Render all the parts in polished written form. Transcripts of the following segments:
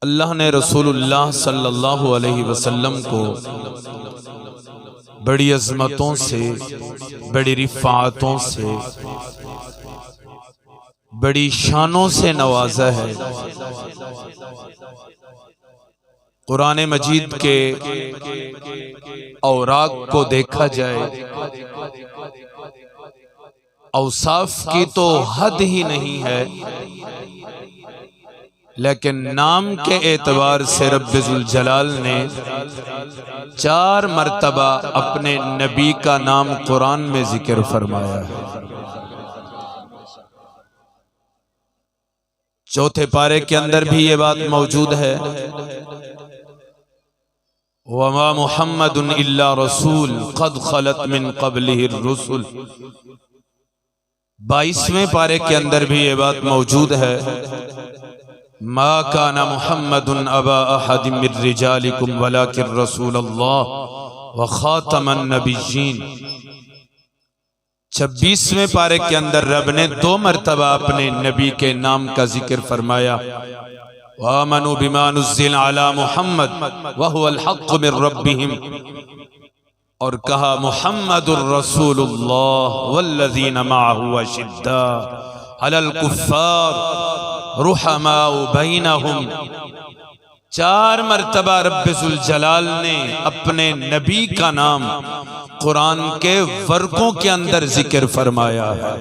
अल्लाह ने रसूलुल्लाह सल्लल्लाहु अलैहि वसल्लम को बड़ी अज़मतों से, बड़ी रिफ़ाअतों से, बड़ी शानों से नवाजा है। कुरान मजीद के औराक को देखा जाए, औसाफ की तो हद ही नहीं है, लेकिन नाम के एतबार से रब्बुल जलाल ने 4 मर्तबा अपने नबी का नाम कुरान में जिक्र फरमाया है। चौथे पारे के अंदर भी ये बात मौजूद है, वमा मुहम्मदुन इल्ला रसूल क़द खलत मिन क़ब्लिहिर रुसुल। 22वें पारे के अंदर भी ये बात मौजूद है, मा काना मुहम्मदुन अबा अहदिम मिर रिजालिकुम वलाकिन रसूलल्लाह व खातमन नबिय्यीन। 26वें पारे के अंदर रब ने 2 मर्तबा अपने नबी के नाम का जिक्र फरमाया, वामनु बिमा नुज़्ज़िला अला मुहम्मद व हुवल हक़्क़ु मिर रब्बिहिम, और कहा मुहम्मदुर रसूलुल्लाह वल्लज़ीना मअहु अशिद्दा अलल कुफ़्फ़ार रुहमाउ बैनहुम। 4 मर्तबा रब्बुल जलाल ने अपने नबी का नाम कुरान के वर्गों के अंदर जिक्र फरमाया है।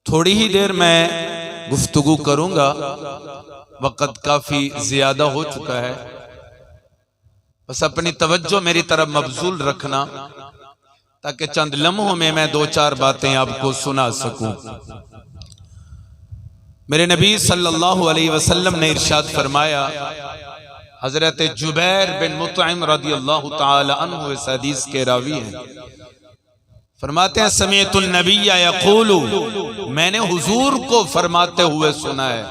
थोड़ी ही देर मैं गुफ्तगू करूंगा, वक़्त काफी ज्यादा हो चुका है, बस अपनी तवज्जो मेरी तरफ मबजूल रखना ताकि चंद लम्हों में मैं 2-4 बातें आपको सुना सकूं। मेरे नबी सल्लल्लाहु अलैहि वसल्लम ने इरशाद फरमाया, हजरत जुबैर बिन मुतइम रदियल्लाहु ताला अन्हु इस हदीस के रावी हैं, फरमाते हैं समीअतुन नबिय्य यक़ूलु, मैंने हुजूर को फरमाते हुए सुना है।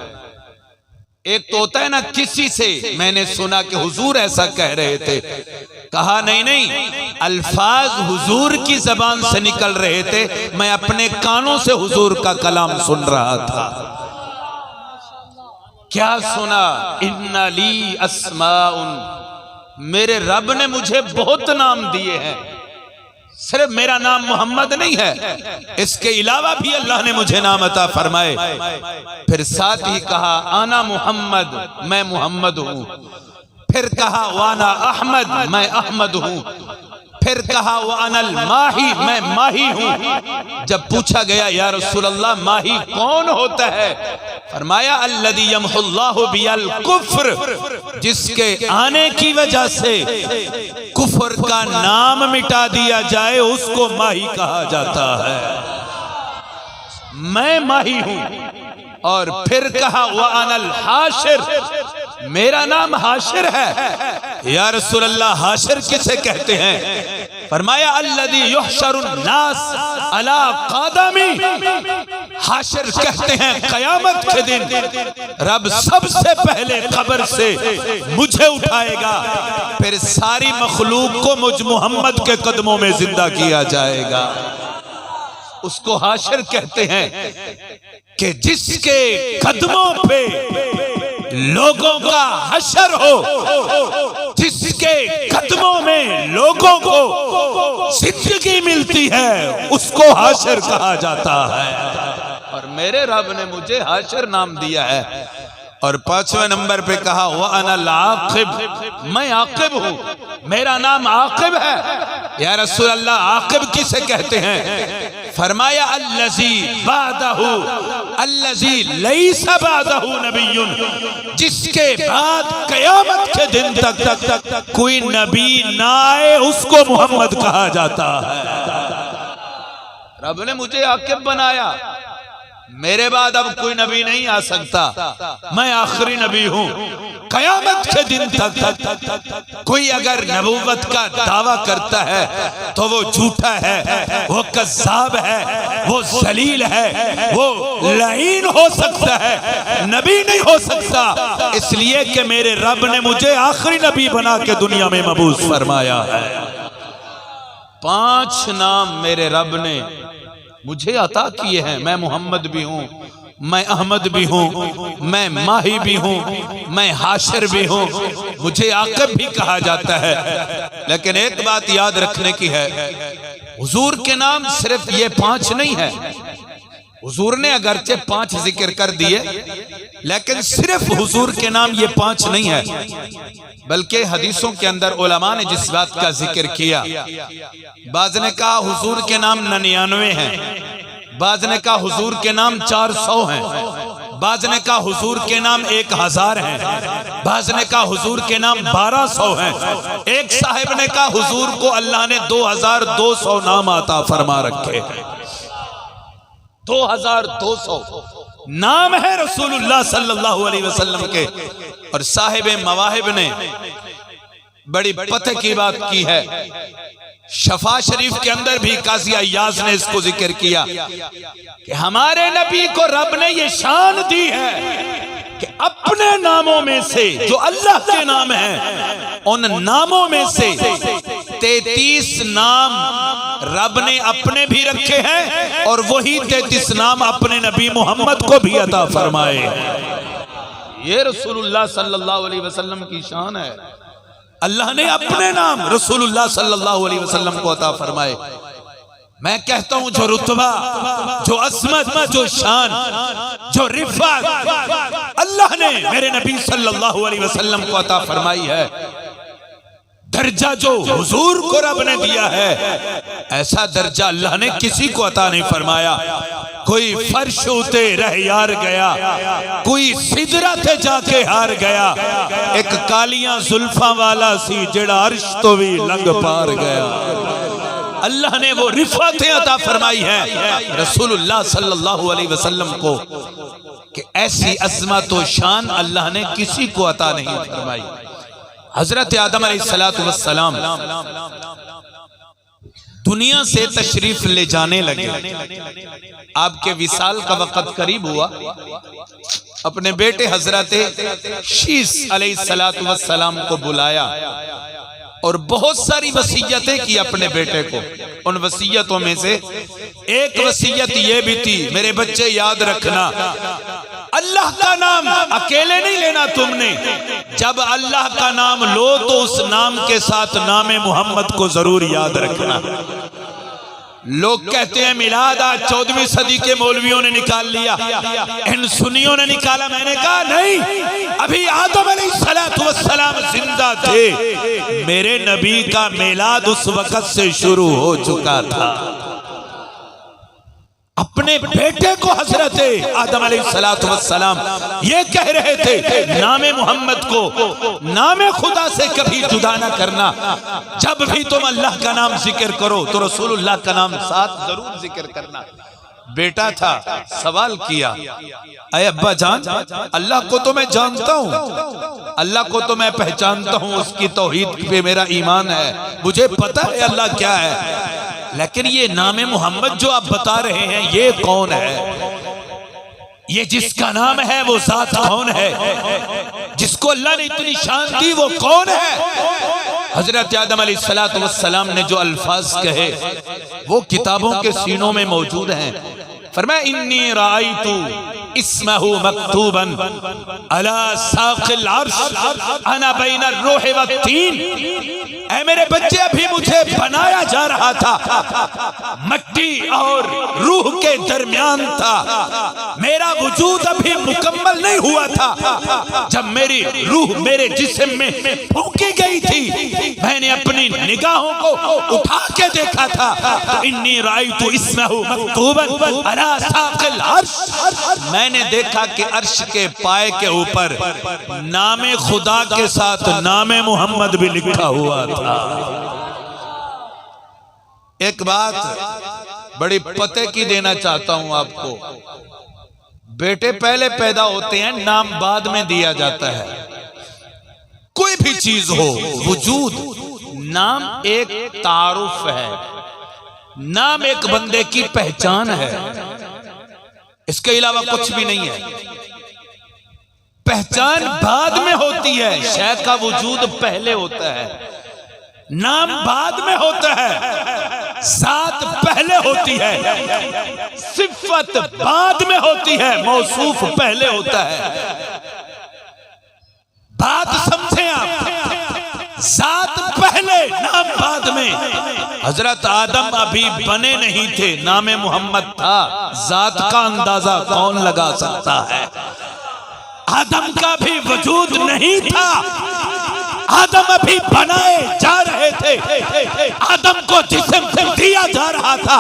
एक तो होता है ना, किसी से मैंने सुना कि हुजूर ऐसा कह रहे थे, कहा नहीं, अल्फाज हुजूर की जबान से निकल रहे थे, मैं अपने कानों से हुजूर का कलाम सुन रहा था। क्या सुना? इन्ना ली अस्माउन, मेरे रब ने मुझे बहुत नाम दिए हैं, सिर्फ मेरा नाम मोहम्मद नहीं है, इसके अलावा भी अल्लाह ने मुझे नाम अता फरमाए। फिर साथ ही कहा आना मोहम्मद, मैं मोहम्मद हूं। फिर कहा वाना अहमद, मैं अहमद हूं। फिर कहा वानल माही, मैं माही हूं। जब पूछा गया या रसूल अल्लाह माही कौन होता है, फरमाया अल्लज़ी यमहुल्लाहु बिल कुफ्र, जिसके आने की वजह से कुफ्र का नाम मिटा दिया जाए उसको माही कहा जाता है। मैं माही हूं। और फिर कहा वानल हाशिर, मेरा नाम हाशिर है। या रसूल अल्लाह हाशिर किसे कहते हैं? फरमाया अल्लज़ी युहशरुन नास अला क़दमी, हाशिर कहते हैं क़यामत के दिन रब सबसे पहले कब्र से मुझे उठाएगा, फिर सारी मखलूक को मुझ मोहम्मद के कदमों में जिंदा किया जाएगा। उसको हाशिर कहते हैं कि जिसके कदमों पे लोगों का हशर हो, जिसके कदमों में लोगों को जिंदगी मिलती है, उसको हाशिर कहा जाता है। और मेरे रब ने मुझे हाशिर नाम दिया है। और 5वें नंबर पे कहा वह अनल आकिब, मैं आकिब हूं, मेरा नाम आकिब है। या रसूल अल्लाह आकिब किसे कहते हैं? फरमाया अल्लज़ी बादहु, अल्लज़ी लैसा बादहु नबियुन, जिसके बाद क़यामत के दिन तक कोई नबी ना आए, उसको मोहम्मद कहा जाता है। रब ने मुझे आकिब बनाया, मेरे बाद अब कोई नबी नहीं आ सकता, मैं आखिरी नबी हूं। कयामत के दिन तक कोई अगर नबूवत का दावा करता है तो वो झूठा है, वो कज़्ज़ाब है, वो ज़लील है, वो लईन हो सकता है, नबी नहीं हो सकता। इसलिए कि मेरे रब ने मुझे आखिरी नबी बना के दुनिया में मबूस फरमाया है। 5 नाम मेरे रब ने मुझे अता किए हैं। मैं मोहम्मद भी हूँ, मैं अहमद भी हूँ, मैं माही भी हूँ, मैं हाशिर भी हूँ, मुझे आकिब भी कहा जाता है। लेकिन एक बात याद रखने की है, हुजूर के नाम सिर्फ ये 5 नहीं है। हुजूर ने अगरचे 5 जिक्र कर दिए, लेकिन सिर्फ हुजूर के नाम ये 5 नहीं है, बल्कि हदीसों के अंदर उलमा ने जिस बात का जिक्र किया, बाज़ ने कहा हुजूर के नाम 99 हैं, बाज़ ने कहा हुजूर के नाम 400 हैं, बाज़ ने कहा हुजूर के नाम 1000 हैं, बाज़ ने कहा हुजूर के नाम 1200 हैं। एक साहिब ने कहा हुजूर को अल्लाह ने 2200 नाम अता फरमा रखे। 2200 नाम है रसूलुल्लाह सल्लल्लाहु अलैहि वसल्लम के। और साहिब मवाहिब ने बड़ी पते की बात की है, शफा शरीफ के अंदर भी काजी अय्याज ने इसको जिक्र किया कि हमारे नबी को रब ने ये शान दी है कि अपने नामों में से जो अल्लाह के नाम हैं, उन नामों में से 33 नाम रब ने अपने भी रखे हैं और वही 33 नाम अपने नबी मोहम्मद को भी अता फरमाए। ये रसूलुल्लाह सल्लल्लाहु अलैहि वसल्लम की शान है। अल्लाह ने अपने नाम रसूलुल्लाह सल्लल्लाहु अलैहि वसल्लम को अता फरमाए। मैं कहता हूं जो रुतबा, जो अस्मत, जो शान, जो रिफ़त अल्लाह ने मेरे नबी सल्लल्लाहु अलैहि वसल्लम को अता फरमाई है, दर्जा जो हुजूर को रब ने दिया है, ऐसा दर्जा अल्लाह ने किसी को अता नहीं फरमाया। कोई फर्श उते रह यार गया, कोई सिदरत जाके हार गया, एक कालियां जुल्फा वाला सी जेड़ा अर्श तो भी लंघ पार गया। अल्लाह ने वो रिफ़तें अता फरमाई है रसूलुल्लाह सल्लल्लाहु अलैहि वसल्लम को कि ऐसी अज़मत व शान अल्लाह ने किसी को अता नहीं फरमाई। हजरत आदम अलैहिस्सलातु वस्सलाम दुनिया से तशरीफ ले जाने लगे, आपके विसाल का वक़्त करीब हुआ। अपने बेटे हजरत शीस अलैहिस्सलातु वस्सलाम को बुलाया और बहुत सारी वसीयतें की अपने बेटे को। उन वसीयतों में से एक वसीयत ये भी थी, मेरे बच्चे याद रखना, अल्लाह का नाम अकेले नहीं लेना तुमने, जब अल्लाह का नाम लो तो उस नाम के साथ नाम मोहम्मद को जरूर याद रखना। लोग कहते हैं मिलाद आज 14वीं सदी के मौलवियों ने निकाल लिया, इन सुन्नियों ने निकाला। मैंने कहा नहीं, अभी आदम अलैहिस्सलातु वस्सलाम जिंदा थे, मेरे नबी का मिलाद उस वक़्त से शुरू हो चुका था। अपने बेटे को हजरत आदम अलैहिस्सलातु वस्सलाम ये कह रहे थे, नामे मोहम्मद को नामे खुदा से कभी जुदा ना करना, जब भी तुम अल्लाह का नाम जिक्र करो तो रसूलुल्लाह का नाम साथ जरूर जिक्र करना। बेटा था, सवाल किया, अरे अब्बा जान, अल्लाह को तो मैं जानता हूँ, अल्लाह को तो मैं पहचानता हूँ, उसकी तौहीद पे मेरा ईमान है, मुझे पता है अल्लाह क्या है, लेकिन ये नामे मोहम्मद जो आप बता रहे हैं ये कौन है? ये जिसका नाम है वो जात कौन है? जिसको अल्लाह ने इतनी शान दी वो कौन है? हजरत आदम अलैहिस्सलातु वस्सलाम ने जो अल्फाज कहे वो किताबों के सीनों में मौजूद हैं। फरमाया इन्नी रायतु इस्महु मक्तूबन अला साक़िल अर्श अना बैन अर्रूह वत्तीन। ऐ मेरे बच्चे, अभी मुझे बनाया जा रहा था, मट्टी और रूह के दरमियान था, मेरा वजूद अभी मुकम्मल नहीं हुआ था। जब मेरी रूह मेरे जिस्म में फूंकी गई थी, मैंने अपनी निगाहों को उठा के देखा था, तो इन्नी रायतु इस्महु मक्तूबन अला साक़िल अर्श, मैंने देखा कि अर्श के पाए के ऊपर नामे खुदा के साथ नामे मोहम्मद भी लिखा हुआ था। एक बात बड़ी पते की देना चाहता हूं आपको, बेटे पहले पैदा होते हैं, नाम बाद में दिया जाता है। कोई भी चीज हो, वजूद, नाम एक तारुफ है, नाम एक बंदे की पहचान है, इसके अलावा कुछ भी नहीं है। पहचान बाद में होती है, शय का वजूद पहले होता है, नाम बाद में होता है। जात पहले होती है, सिफत बाद में होती है, मौसूफ पहले होता है। बात समझे आप, जात पहले नाम बाद में। हजरत आदम अभी बने नहीं थे, नामे मोहम्मद था। जात का अंदाजा कौन लगा सकता है? आदम का भी वजूद नहीं था, आदम अभी बनाए जा रहे थे, आदम को जिस्म दिया जा रहा था,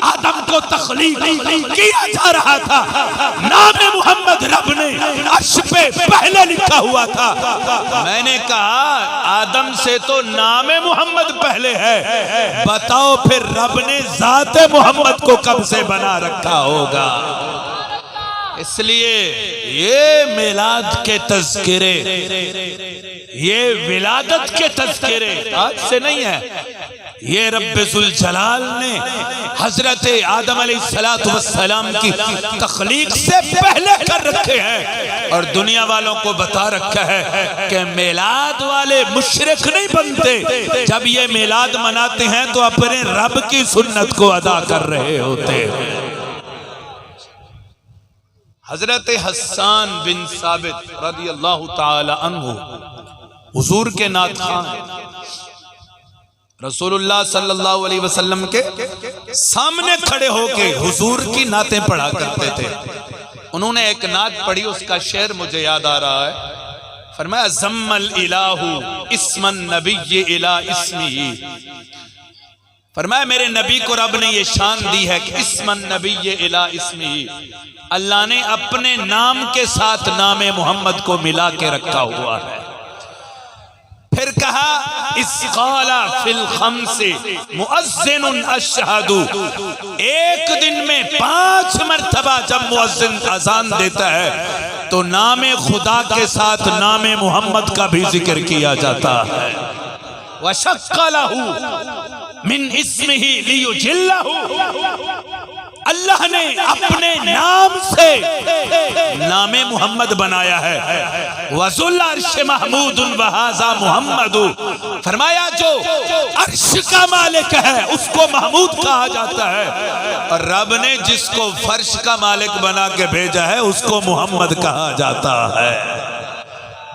आदम को तख्लीक किया जा रहा था। नाम मोहम्मद रब ने अर्श पे पहले लिखा हुआ था। मैंने कहा आदम से तो नाम मोहम्मद पहले है, बताओ फिर रब ने जाते मोहम्मद को कब से बना रखा होगा? इसलिए ये मिलाद के तज़किरे, ये विलादत के तज़किरे आज से नहीं है, ये रब्बुल जलाल ने हजरत आदम अलैहिस्सलाम की तख्लीक से पहले कर रखे हैं और दुनिया वालों को बता रखा है कि मिलाद वाले मुशरिक नहीं बनते, जब ये मिलाद मनाते हैं तो अपने रब की सुन्नत को अदा कर रहे होते हैं। हजरत हस्सान बिन साबित रदियल्लाहु ताला अन्हु हुजूर के नात खान, रसूलुल्लाह सल्लल्लाहु अलैहि वसल्लम के सामने खड़े होके हुजूर की नातें पढ़ा करते थे। उन्होंने एक नात पढ़ी, उसका शेर मुझे याद आ रहा है। फरमाया ज़म्मल इलाहु इस्मन नबिय्य इला इस्मिही, फरमाया मेरे नबी को रब ने ये शान दी है कि इस्मन नबिय्य इला इस्मिही, अल्लाह ने अपने नाम के साथ नामे मोहम्मद को मिला के रखा हुआ है। फिर कहा इसकाला फिल खम्से मुअज्जिनुन अशहदु, एक दिन में 5 मरतबा जब मुअज्जिन अजान देता है तो नामे खुदा के साथ नामे मोहम्मद का भी जिक्र किया जाता है। वशक्कलहु मिन इस्मिही लियुजिल्लहु, अल्लाह ने अपने नाम से नामे मोहम्मद बनाया है। वज़ुल अर्श महमूदुन वहाज़ा मुहम्मदु, फरमाया जो अर्श का मालिक है उसको महमूद कहा जाता है, और रब ने जिसको फर्श का मालिक बना के भेजा है उसको मोहम्मद कहा जाता है।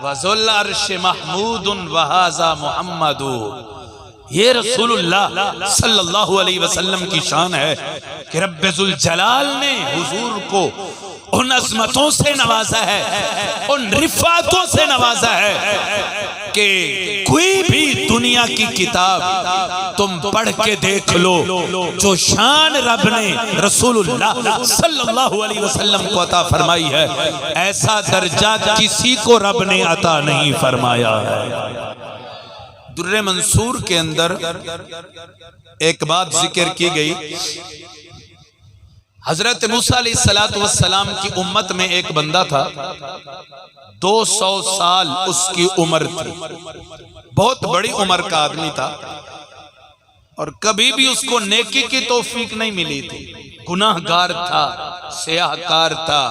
वज़ुल अर्श महमूदुन वहाज़ा मुहम्मदु, ये रसूलुल्लाह सल्लल्लाहु अलैहि वसल्लम की शान है कि रब्बुल जलाल ने हुजूर को उन अज़मतों से नवाजा है, उन रिफ़ातों से नवाजा है कि कोई भी दुनिया की किताब तुम पढ़ के देख लो, जो शान रब ने रसूलुल्लाह सल्लल्लाहु अलैहि वसल्लम को अता फरमाई है, ऐसा दर्जा किसी को रब ने अता नहीं फरमाया है। दुर्रे मंसूर के अंदर एक बात जिक्र की गई, हजरत मूसा अलैहिस्सलातु वस्सलाम की उम्मत में एक बंदा था, 200 साल उसकी उम्र थी, बहुत बड़ी उम्र का आदमी था और कभी भी उसको नेकी की तौफीक नहीं मिली थी। गुनाहगार था, सियाहकार था,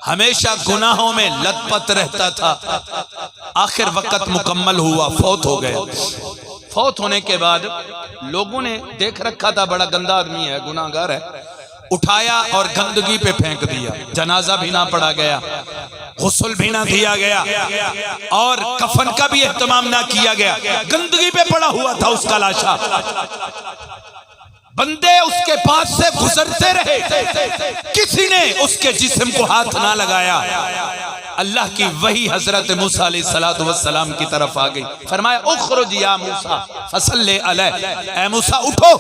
हमेशा गुनाहों में लथपथ रहता था। आखिर वक्त मुकम्मल हुआ, फौत हो गया। फौत होने के बाद लोगों ने देख रखा था बड़ा गंदा आदमी है, गुनाहगार है, उठाया और गंदगी पे फेंक दिया। जनाजा भी ना पढ़ा गया, गुस्ल भी ना दिया गया और कफन का भी एहतमाम ना किया गया, गंदगी पे पड़ा हुआ था उसका लाशा। बंदे उसके पास से गुजरते रहे, किसी ने उसके जिस्म को हाथ ना लगाया। अल्लाह की वही हजरत मूसा अलैहिस्सलातु वस्सलाम की तरफ आ गई। फरमाया उखरुज या मूसा फसल्ले अलैह, ए मूसा उठो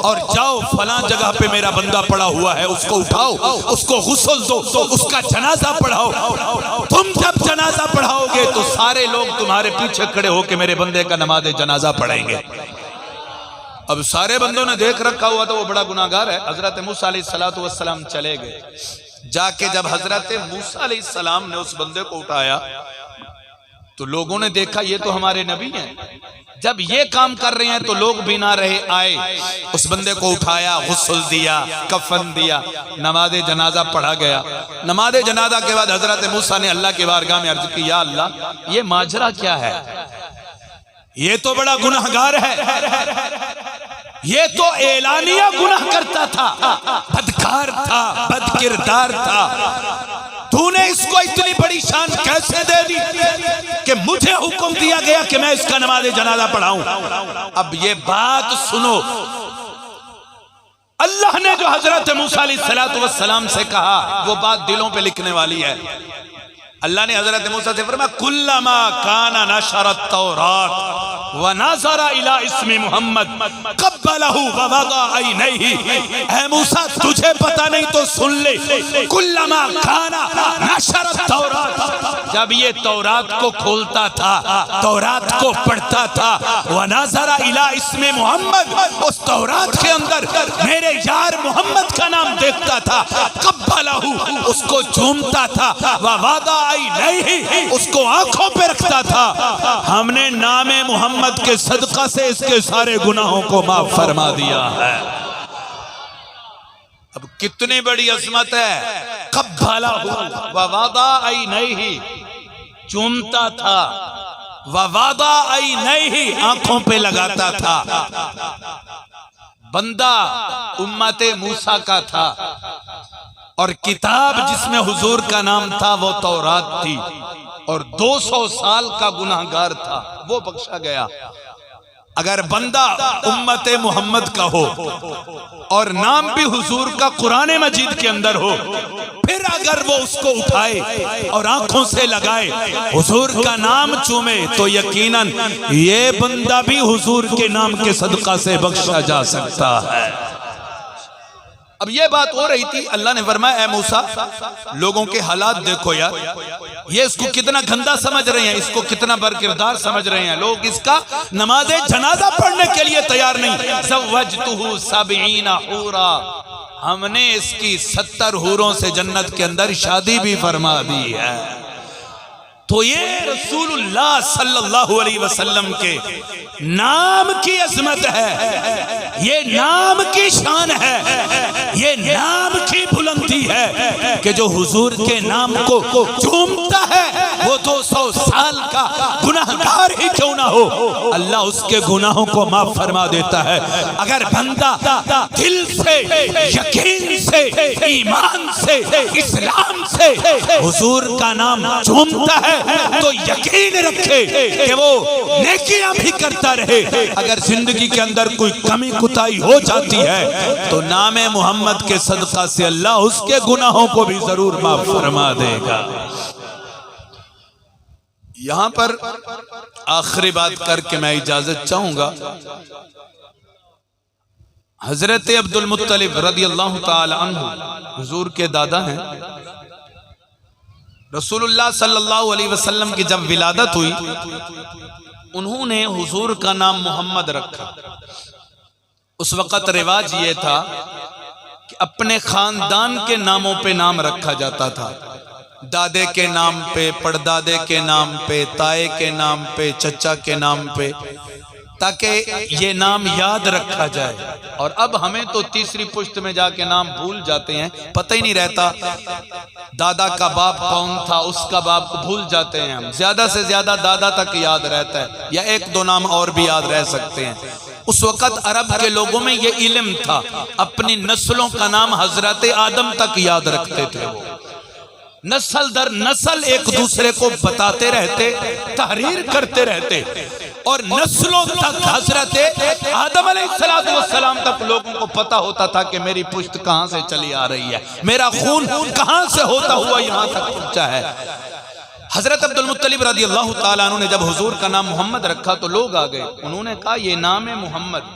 और जाओ फलां जगह पे मेरा बंदा पड़ा हुआ है, उसको उठाओ, उसको गुस्ल दो, उसका जनाजा पढ़ाओ। तुम जब जनाजा पढ़ाओगे तो सारे लोग तुम्हारे पीछे खड़े होकर मेरे बंदे का नमाज़े जनाजा पढ़ेंगे। अब सारे बंदों ने देख रखा हुआ तो वो बड़ा गुनाहगार है। हजरत मूसा अलैहिस्सलातु वस्सलाम चले गए। जाके जब हजरत मूसा अलैहिस्सलाम ने उस बंदे को उठाया तो लोगों ने देखा ये तो हमारे नबी हैं। जब ये काम कर रहे हैं तो लोग भी ना रहे, आए, उस बंदे को उठाया, गुस्ल दिया, कफन दिया, नमाज़े जनाजा पढ़ा गया। नमाज़े जनाजा के बाद हजरत मूसा ने अल्लाह की बारगाह में अर्ज की, या अल्लाह ये माजरा क्या है, ये तो बड़ा गुनाहगार है, ये तो एलानिया गुनाह करता था, बदकार था, बदकिरदार था। तूने इसको इतनी बड़ी शान कैसे दे दी कि मुझे हुक्म दिया गया कि मैं इसका नमाज जनाजा पढ़ाऊं। अब ये बात सुनो, अल्लाह ने जो हजरत मूसा अलैहिस्सलातु वस्सलाम से कहा वो बात दिलों पे लिखने वाली है। अल्लाह ने हजरत मूसा से फरमाया कुल्लमा काना नशरत तौरात व नज़रा इला इस्मी मोहम्मद क़ब्बलहु व वदा ऐनैहि। ऐ मूसा तुझे पता नहीं तो सुन ले, कुल्लमा काना नशरत तौरात, जब ये तौरात को खोलता था, तौरात को पढ़ता था, व नज़रा इला इस्मी मोहम्मद, उस तौरात के अंदर मेरे यार मोहम्मद का नाम देखता था, क़ब्बलहु उसको चूमता था, व वदा ऐनैहि उसको आंखों पे रखता था। हमने नामे मोहम्मद के सदका से इसके सारे गुनाहों को माफ फरमा दिया है। अब कितनी बड़ी अजमत है। क़ब्बलहु व वदा ऐनैहि, चूमता था, व वदा ऐनैहि आंखों पे लगाता था। बंदा उम्मते मूसा का था और किताब जिसमें हुजूर का नाम था वो तौरात थी, और 200 साल का गुनाहगार था, वो बख्शा गया। अगर बंदा उम्मते मोहम्मद का हो और नाम भी हुजूर का कुरान मजीद के अंदर हो, फिर अगर वो उसको उठाए और आंखों से लगाए, हुजूर का नाम चूमे, तो यकीनन ये बंदा भी हुजूर के नाम के सदका से बख्शा जा सकता है। अब ये बात हो रही थी, अल्लाह ने फरमाया ऐ मूसा लोगों के हालात देखो यार, ये इसको कितना गंदा समझ रहे हैं, इसको कितना बरकिरदार समझ रहे हैं। लोग इसका नमाज़े जनाजा पढ़ने के लिए तैयार नहीं। ज़व्वजतुहु 70 हूरा, हमने इसकी 70 हूरों से जन्नत के अंदर शादी भी फरमा दी है। तो ये रसूलुल्लाह सल्लल्लाहु अलैहि वसल्लम के नाम की अजमत है, ये नाम की शान है, ये नाम की बुलंदी है कि जो हुजूर के नाम को चूमता है वो 200 साल का गुनाहगार ही क्यों ना हो, अल्लाह उसके गुनाहों को माफ फरमा देता है। अगर बंदा दिल से, यकीन से, ईमान से, इस्लाम से हुजूर का नाम चूमता है तो यकीन रखे कि वो नेकियां भी करता रहे। अगर जिंदगी के अंदर कोई कमी कुताही हो जाती है तो नामे मोहम्मद के सदका से अल्लाह उसके गुनाहों को भी जरूर माफ फरमा देगा। यहां पर आखिरी बात करके मैं इजाजत चाहूंगा। हजरत अब्दुल मुत्तलिब रदियल्लाहु ताला अन्हु हुजूर के दादा हैं। रसूलुल्लाह सल्लल्लाहु अलैहि वसल्लम की जब विलादत हुई, उन्होंने हुजूर का नाम मोहम्मद रखा। उस वक़्त रिवाज ये था कि अपने खानदान के नामों पे नाम रखा जाता था, दादे के नाम पे, पड़दादे के नाम पे, ताए के नाम पे, चचा के नाम पे, ताकि ये नाम याद रखा जाए। और अब हमें तो तीसरी पुश्त में जाके नाम भूल जाते हैं, पता ही नहीं रहता दादा का बाप कौन था, उसका बाप को भूल जाते हैं हम। ज्यादा से ज्यादा दादा तक याद रहता है, या 1-2 नाम और भी याद रह सकते हैं। उस वक़्त अरब के लोगों में ये इल्म था, अपनी नस्लों का नाम हजरत आदम तक याद रखते थे। वो नस्ल दर नस्ल एक दूसरे को बताते रहते, तहरीर करते रहते, और नस्लों तक हजरत आदम अलैहिस्सलाम तक लोगों को पता होता था कि मेरी पुश्त कहां से चली आ रही है, मेरा खून कहां से होता हुआ यहां तक पहुंचा है। हजरत अब्दुल मुत्तलिब रदियल्लाहु ताला अन्हु ने जब हुजूर का नाम मोहम्मद रखा तो लोग आ गए। उन्होंने कहा ये नाम है मोहम्मद,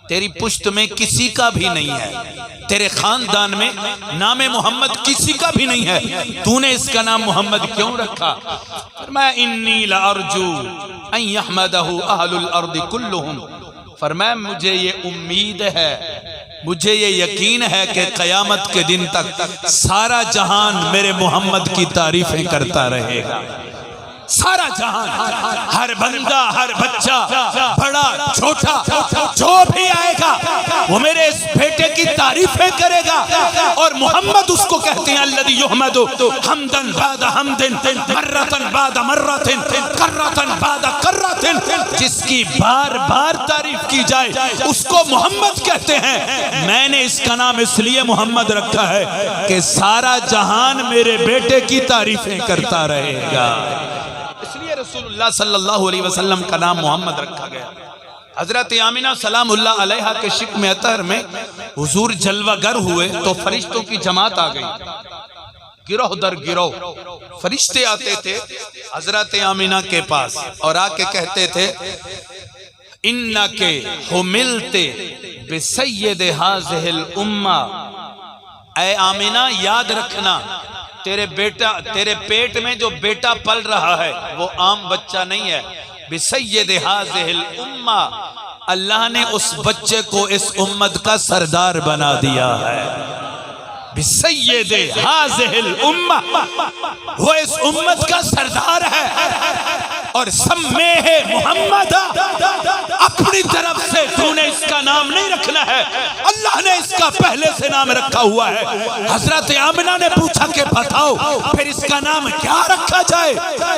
तेरी पुश्त में किसी का भी नहीं है, तेरे खानदान में नाम मोहम्मद किसी का भी नहीं है, तूने इसका नाम मोहम्मद क्यों रखा? फरमाया इन्नी लअरजू अन यहमदहु अहलुल अर्द कुल्लुहुम, फरमाया मुझे ये उम्मीद है, मुझे ये यकीन है कि क़यामत के दिन तक सारा जहान मेरे मोहम्मद की तारीफें करता रहेगा, सारा जहान, हर बंदा, हर बच्चा, बड़ा छोटा, जो भी आएगा वो मेरे इस बेटे की तारीफें करेगा। और मोहम्मद उसको कहते हैं अल्लज़ी युहमदु हमदन बाद हमदिन मर्रतन बाद मर्रतिन कर्रतन बाद कर्रतिन, जिसकी बार बार तारीफ की जाए उसको मोहम्मद कहते हैं। मैंने इसका नाम इसलिए मोहम्मद रखा है कि सारा जहान मेरे बेटे की तारीफें करता रहेगा, इसलिए रसूलुल्लाह सल्लल्लाहु अलैहि वसल्लम का नाम मोहम्मद रखा गया। हजरत आमिना सलामुल्लाह अलैहा के शिक्म अतहर में हुजूर जलवागर हुए तो फरिश्तों की जमात आ गई, गिरोह दर गिरोह फरिश्ते आते थे हजरत आमिना के पास और आके कहते थे इन्नके हुमिलते बिसय्यद हाज़िहिल उम्मा, ऐ आमिना याद रखना तेरे पेट में जो बेटा पल रहा है वो आम बच्चा नहीं है। बिसय्यद हाज़िहिल उम्मा, अल्लाह ने उस बच्चे को इस उम्मत का सरदार बना दिया है। बिसय्यद हाज़िहिल उम्मा, वो इस उम्मत का सरदार है। और सम्मे है मोहम्मद, अपनी तरफ से तूने इसका नाम नहीं रखना है, अल्लाह ने इसका पहले से नाम रखा हुआ है। हजरत आमिना ने पूछा कि बताओ फिर इसका नाम क्या रखा जाए?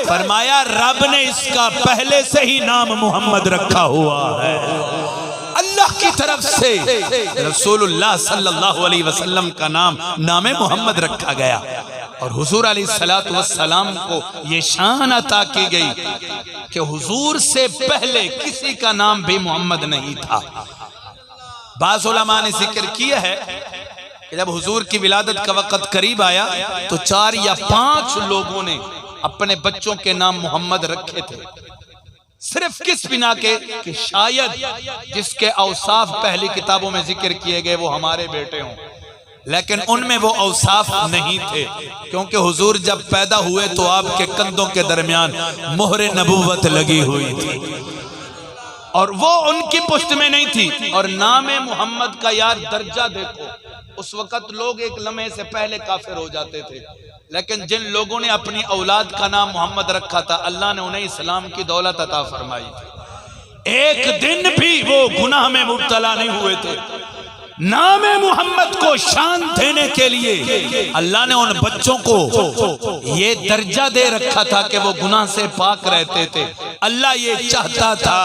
फरमाया रब ने इसका पहले से ही नाम मोहम्मद रखा हुआ है। अल्लाह की तरफ से रसूलुल्लाह सल्लल्लाहु अलैहि वसल्लम का नाम नामे मोहम्मद रखा गया और हुजूर अलैहिस्सलातु वस्सलाम को ये शान अता की गई कि हुजूर से पहले किसी का नाम भी मोहम्मद नहीं था। बाज़ उलमा ने जिक्र किया है कि जब हुजूर की विलादत का वक़्त करीब आया तो 4 या 5 लोगों ने अपने बच्चों के नाम मोहम्मद रखे थे, सिर्फ किस बिना के कि शायद जिसके औसाफ पहली किताबों में जिक्र किए गए वो हमारे बेटे हों, लेकिन उनमें वो औसाफ नहीं थे क्योंकि हुजूर जब पैदा हुए तो आपके कंधों के दरमियान मोहरे नबूवत लगी हुई थी और वो उनकी पुष्ट में नहीं थी। और नामे मोहम्मद का यार दर्जा देखो, उस वक़्त लोग एक लम्हे से पहले काफिर हो जाते थे, लेकिन जिन लोगों ने अपनी औलाद का नाम मोहम्मद रखा था अल्लाह ने उन्हें इस्लाम की दौलत अता फरमाई थी। एक दिन भी वो गुनाह में मुब्तला नहीं हुए थे। नामे मोहम्मद को शान देने के लिए अल्लाह ने उन बच्चों को ये दर्जा दे रखा था कि वो गुनाह से पाक रहते थे। अल्लाह ये चाहता था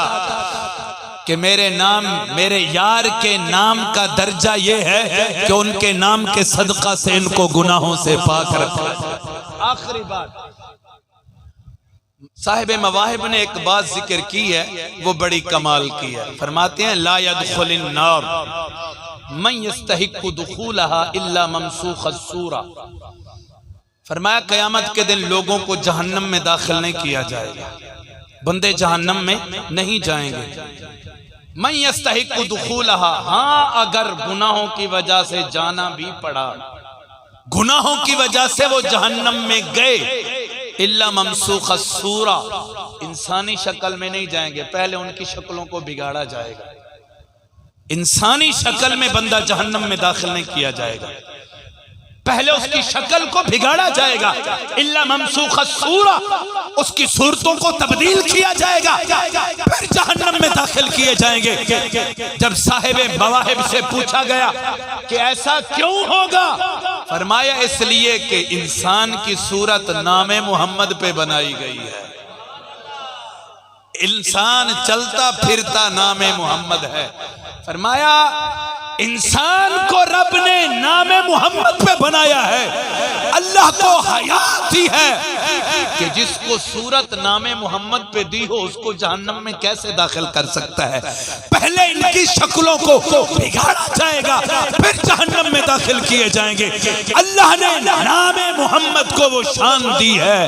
कि मेरे यार के नाम का दर्जा ये है कि उनके नाम के सदका से इनको गुनाहों से पाक रखा। आखिरी बात साहिब मवाहिब ने एक बात जिक्र की है, वो बड़ी कमाल की है। फरमाते हैं ला यदखुलिन नार मन यस्तहिक्कु दुखूलहा इल्ला ममसूखस सूरा। फरमाया क़यामत के दिन लोगों को जहन्नम में दाखिल नहीं किया जाएगा, बंदे जहन्नम में नहीं जाएंगे। मन यस्तहिक्कु दुखूलहा, हाँ अगर गुनाहों की वजह से जाना भी पड़ा, गुनाहों की वजह से वो जहन्नम में गए, इल्ला ममसूखस सूरा, इंसानी शक्ल में नहीं जाएंगे, पहले उनकी शक्लों को बिगाड़ा जाएगा। इंसानी शक्ल में बंदा जहन्नम में दाखिल नहीं किया जाएगा, पहले उसकी शक्ल को बिगाड़ा जाएगा। इल्ला ममसूखस सूरा, उसकी सूरतों को तब्दील किया जाएगा, फिर जहन्नम में दाखिल किए जाएंगे। जब साहिब मवाहिब से पूछा गया कि ऐसा क्यों होगा, फरमाया इसलिए कि इंसान की सूरत नामे मोहम्मद पे बनाई गई है। इंसान चलता फिरता नामे मोहम्मद है। फरमाया इंसान को रब ने नामे मोहम्मद पे बनाया है। अल्लाह को हयात ही है कि जिसको सूरत नामे मोहम्मद पे दी हो उसको जहन्नम में कैसे दाखिल कर सकता है। पहले इनकी शक्लों को बिगाड़ा जाएगा, फिर जहन्नम में दाखिल किए जाएंगे। अल्लाह ने नामे मोहम्मद को वो शान दी है